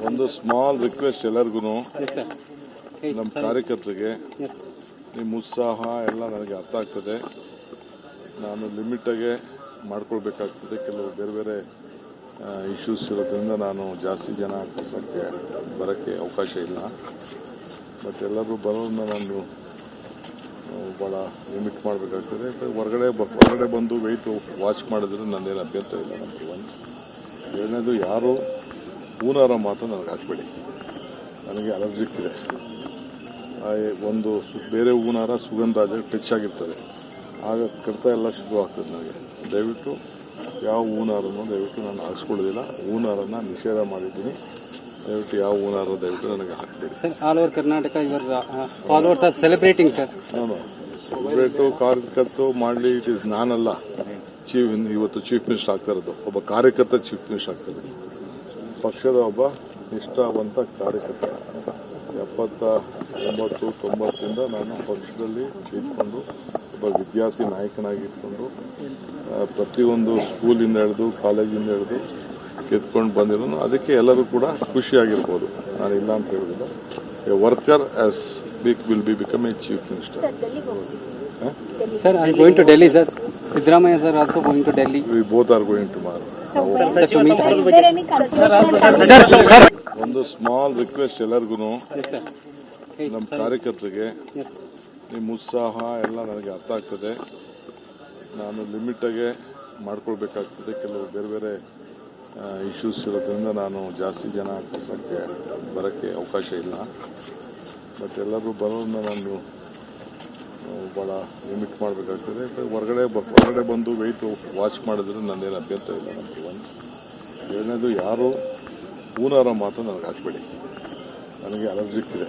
ಒಂದು small request ಎಲ್ಲರಿಗೂ, ನಮ್ಮ ಕಾರ್ಯಕರ್ತರಿಗೆ ನಿಮ್ಮ ಉತ್ಸಾಹ ಎಲ್ಲ ನನಗೆ ಅರ್ಥ ಆಗ್ತದೆ. ನಾನು ಲಿಮಿಟಾಗೆ ಮಾಡ್ಕೊಳ್ಬೇಕಾಗ್ತದೆ. ಕೆಲವು ಬೇರೆ ಬೇರೆ ಇಶ್ಯೂಸ್ ಇರೋದ್ರಿಂದ ನಾನು ಜಾಸ್ತಿ ಜನ ಬರೋಕ್ಕೆ ಅವಕಾಶ ಇಲ್ಲ. ಬಟ್ ಎಲ್ಲರೂ ಬರೋದನ್ನ ನಾನು ಭಾಳ ಲಿಮಿಟ್ ಮಾಡಬೇಕಾಗ್ತದೆ. ಹೊರಗಡೆ ಬಂದು ವೆಯ್ಟ್ ವಾಚ್ ಮಾಡಿದ್ರೆ ನನ್ನೇನು ಅಭ್ಯಂತರ ಇಲ್ಲ. ನಮಗೆ ಒಂದು ಎರಡನೇದು, ಯಾರು ಹೂನಾರ ಮಾತು ನನಗೆ ಹಾಕಬೇಡಿ. ನನಗೆ ಅಲರ್ಜಿಕ್ ಇದೆ. ಒಂದು ಬೇರೆ ಹೂನಾರ ಸುಗಂಧ ಟಚ್ ಆಗಿರ್ತದೆ, ಆಗ ಕಡಿತ ಎಲ್ಲ ಶುರು ಆಗ್ತದೆ. ನನಗೆ ದಯವಿಟ್ಟು ಯಾವ ಹೂನಾರನ್ನು ದಯವಿಟ್ಟು ನಾನು ಹಾಕ್ಸ್ಕೊಳ್ಳೋದಿಲ್ಲ. ಹೂನಾರನ್ನು ನಿಷೇಧ ಮಾಡಿದ್ದೀನಿ. ದಯವಿಟ್ಟು ಯಾವ ಹೂನಾರ ದಯವಿಟ್ಟು ನನಗೆ ಹಾಕಬೇಡಿ. Sir, all over Karnataka your followers are celebrating sir. ನಾನು ಸೆಲೆಬ್ರೇಟು ಕಾರ್ಯಕರ್ತರು ಮಾಡಲಿ, ಇಟ್ ಈಸ್ ನಾನಲ್ಲ ಇವತ್ತು ಚೀಫ್ ಮಿನಿಸ್ಟರ್ ಆಗ್ತಾ ಇರೋದು. ಒಬ್ಬ ಕಾರ್ಯಕರ್ತ ಚೀಫ್ ಮಿನಿಸ್ಟರ್ ಆಗ್ತಾ ಇರೋದು. ಪಕ್ಷದ ಒಬ್ಬ ನಿಷ್ಠಾವಂತ ಕಾರ್ಯಕರ್ತ. 79, 90ರಿಂದ ನಾನು ಪಕ್ಷದಲ್ಲಿ ಇದ್ಕೊಂಡು ಒಬ್ಬ ವಿದ್ಯಾರ್ಥಿ ನಾಯಕನಾಗಿ ಇದ್ಕೊಂಡು ಪ್ರತಿಯೊಂದು ಸ್ಕೂಲಿಂದ ಹಿಡಿದು ಕಾಲೇಜಿಂದ ಹಿಡಿದು ಗೆದ್ಕೊಂಡು ಬಂದಿರೋನು. ಅದಕ್ಕೆ ಎಲ್ಲರೂ ಕೂಡ ಖುಷಿಯಾಗಿರ್ಬೋದು, ನಾನು ಇಲ್ಲ ಅಂತ ಹೇಳೋದಿಲ್ಲ. A worker as will be become A chief minister. Sir, I am going to Delhi, sir. Siddaramaiah sir also going to Delhi. We both are going tomorrow. ಒಂದು ಸ್ಮಾಲ್ ರಿಕ್ವೆಸ್ಟ್ ಎಲ್ಲರಿಗೂ, ನಮ್ಮ ಕಾರ್ಯಕರ್ತರಿಗೆ ನಿಮ್ಮ ಉತ್ಸಾಹ ಎಲ್ಲ ನನಗೆ ಅರ್ಥ ಆಗ್ತದೆ. ನಾನು ಲಿಮಿಟಾಗೆ ಮಾಡ್ಕೊಳ್ಬೇಕಾಗ್ತದೆ. ಕೆಲವು ಬೇರೆ ಬೇರೆ ಇಶ್ಯೂಸ್ ಇರೋದ್ರಿಂದ ನಾನು ಜಾಸ್ತಿ ಜನ ಬರೋಕ್ಕೆ ಅವಕಾಶ ಇಲ್ಲ. ಬಟ್ ಎಲ್ಲರೂ ಬರೋದನ್ನ ನಾನು ಭಾಳ ಲಿಮಿಟ್ ಮಾಡಬೇಕಾಗ್ತದೆ. ಹೊರಗಡೆ ಬಂದು ವೆಯ್ಟ್ ವಾಚ್ ಮಾಡಿದ್ರೆ ನನ್ನೇನು ಅಭ್ಯಂತರ ಇಲ್ಲ. ನಮಗೆ ಒಂದು ಎರಡನೇದು, ಯಾರು ಹೂನಾರ ಮಾತು ನನಗೆ ಹಾಕಬೇಡಿ. ನನಗೆ ಅಲರ್ಜಿಕ್ ಇದೆ.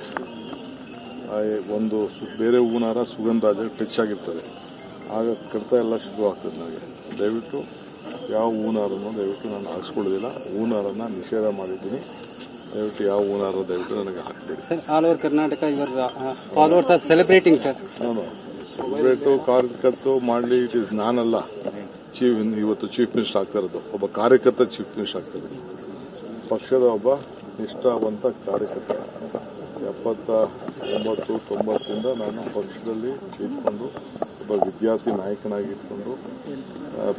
ಒಂದು ಬೇರೆ ಹೂನಾರ ಸುಗಂಧ ಟಚ್ ಆಗಿರ್ತದೆ, ಆಗ ಕಡಿತ ಎಲ್ಲ ಶುರು ಆಗ್ತದೆ. ನನಗೆ ದಯವಿಟ್ಟು ಯಾವ ಹೂನಾರನ್ನು ದಯವಿಟ್ಟು ನಾನು ಹಾಕ್ಸ್ಕೊಳ್ಳೋದಿಲ್ಲ. ಹೂನಾರನ್ನು ನಿಷೇಧ ಮಾಡಿದ್ದೀನಿ. ದಯವಿಟ್ಟು ಯಾವ ಹೂನಾರ ದಯವಿಟ್ಟು ನನಗೆ ಹಾಕಬೇಡಿ. Sir, all over Karnataka your followers are celebrating sir. ನಾನು ಸೆಲೆಬ್ರೇಟು ಕಾರ್ಯಕರ್ತರು ಮಾಡಲಿ, ಇಟ್ ಈಸ್ ನಾನಲ್ಲ ಇವತ್ತು ಚೀಫ್ ಮಿನಿಸ್ಟರ್ ಆಗ್ತಾ ಇರೋದು. ಒಬ್ಬ ಕಾರ್ಯಕರ್ತ ಚೀಫ್ ಮಿನಿಸ್ಟರ್ ಆಗ್ತಾ ಇರೋದು. ಪಕ್ಷದ ಒಬ್ಬ ನಿಷ್ಠಾವಂತ ಕಾರ್ಯಕರ್ತ. 79, 90ರಿಂದ ನಾನು ಪಕ್ಷದಲ್ಲಿ ಇದ್ಕೊಂಡು ಒಬ್ಬ ವಿದ್ಯಾರ್ಥಿ ನಾಯಕನಾಗಿ ಇದ್ಕೊಂಡು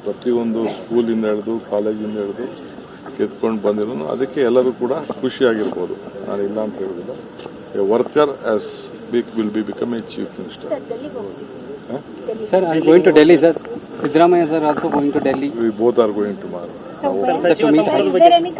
ಪ್ರತಿಯೊಂದು ಸ್ಕೂಲಿಂದ ಹಿಡಿದು ಕಾಲೇಜಿಂದ ಹಿಡಿದು ಗೆದ್ಕೊಂಡು ಬಂದಿರೋನು. ಅದಕ್ಕೆ ಎಲ್ಲರೂ ಕೂಡ ಖುಷಿಯಾಗಿರ್ಬೋದು, ನಾನು ಇಲ್ಲ ಅಂತ ಹೇಳೋದಿಲ್ಲ. A worker as will be become A chief minister. Sir, I am going to Delhi, sir. Siddaramaiah sir also going to Delhi. We both are going tomorrow. Is there any